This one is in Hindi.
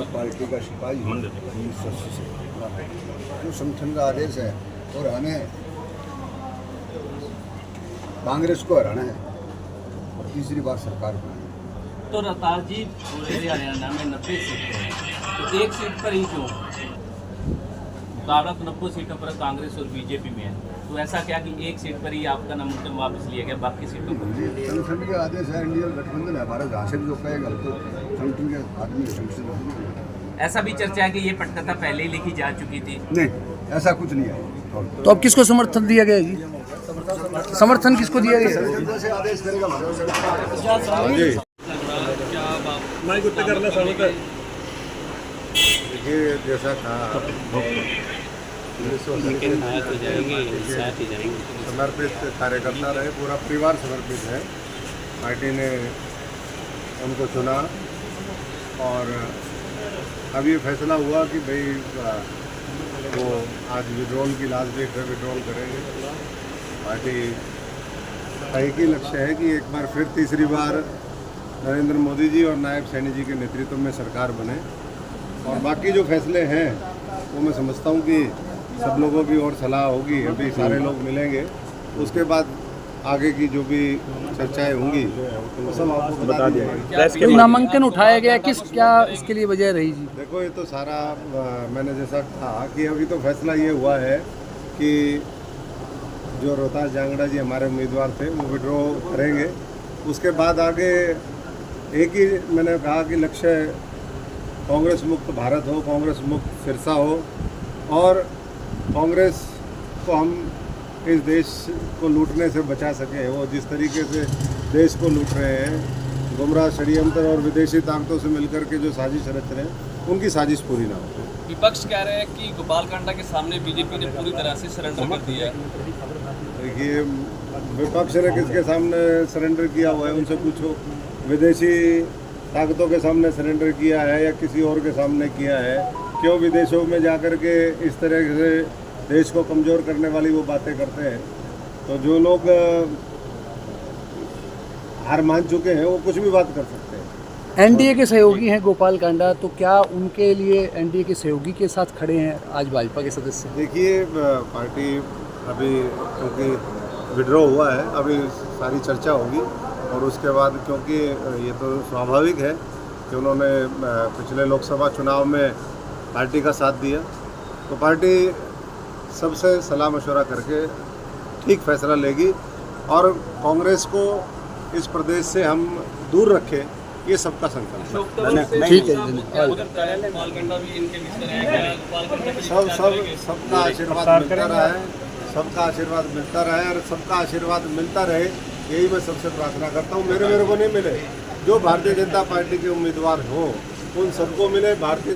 पार्टी का सिपाही 1980 से जो संगठन का आदेश है और हमें कांग्रेस को हराना है और तीसरी बार सरकार बनाना है। तो रतार जी पूरे हरियाणा में 90 सीटें हैं, तो एक सीट पर ही क्यों मुकाबला? तो 90 सीटों पर कांग्रेस और बीजेपी में है, तो ऐसा क्या कि एक सीट पर ही आपका नामांकन वापस लिया गया, बाकी सीटों पर? संगठन के आदेश है, इंडिया गठबंधन है हमारा, जहाँ से भी जो कहेगा तो संगठन के आदमी संगठन। ऐसा भी चर्चा है कि ये पटकथा पहले ही लिखी जा चुकी थी। नहीं, ऐसा कुछ नहीं है। तो अब किसको समर्थन दिया गया जी? समर्थन किसको दिया गया? जैसे आदेश करेगा देखिए, जैसा कहा समर्पित कार्यकर्ता रहे, पूरा परिवार समर्पित है। पार्टी ने उनको चुना और अब ये फैसला हुआ कि भाई वो आज विड्रॉल की लास्ट डेट पर विड्रॉल करेंगे। पार्टी का एक ही लक्ष्य है कि एक बार फिर तीसरी बार नरेंद्र मोदी जी और नायब सैनी जी के नेतृत्व में सरकार बने। और बाकी जो फैसले हैं वो मैं समझता हूँ कि सब लोगों की और सलाह होगी, अभी सारे लोग मिलेंगे, उसके बाद आगे की जो भी चर्चाएं होंगी वो सब आपको बता दिया जाएगा। नामांकन उठाया गया, किस क्या इसके लिए वजह रही जी? देखो, ये तो सारा मैंने जैसा कहा कि अभी तो फैसला ये हुआ है कि जो रोहतास जांगड़ा जी हमारे उम्मीदवार थे वो विड्रॉ करेंगे। उसके बाद आगे एक ही मैंने कहा कि लक्ष्य कांग्रेस मुक्त भारत हो, कांग्रेस मुक्त सिरसा हो और कांग्रेस को हम इस देश को लूटने से बचा सकें। वो जिस तरीके से देश को लूट रहे हैं, गुमराह षड्यंत्र और विदेशी ताकतों से मिलकर के जो साजिश रच रहे हैं, उनकी साजिश पूरी ना हो। विपक्ष कह रहे हैं कि गोपालकांडा के सामने बीजेपी ने पूरी तरह से सरेंडर कर दिया है। देखिए, विपक्ष ने किसके सामने सरेंडर किया हुआ है उनसे पूछो। विदेशी ताकतों के सामने सरेंडर किया है या किसी और के सामने किया है? क्यों विदेशों में जाकर के इस तरह से देश को कमज़ोर करने वाली वो बातें करते हैं? तो जो लोग हार मान चुके हैं वो कुछ भी बात कर सकते हैं। एनडीए के सहयोगी हैं गोपालकांडा, तो क्या उनके लिए एनडीए के सहयोगी के साथ खड़े हैं आज भाजपा के सदस्य? देखिए, पार्टी अभी क्योंकि विड्रॉ हुआ है, अभी सारी चर्चा होगी और उसके बाद क्योंकि ये तो स्वाभाविक है कि उन्होंने पिछले लोकसभा चुनाव में पार्टी का साथ दिया, तो पार्टी सबसे सलाह मशवरा करके ठीक फैसला लेगी और कांग्रेस को इस प्रदेश से हम दूर रखें, ये सबका संकल्प है। ठीक है, सबका आशीर्वाद मिलता रहा है, सबका आशीर्वाद मिलता रहा है और सबका आशीर्वाद मिलता रहे, यही मैं सबसे प्रार्थना करता हूँ। मेरे को नहीं मिले, जो भारतीय जनता पार्टी के उम्मीदवार हो उन सबको मिले। भारतीय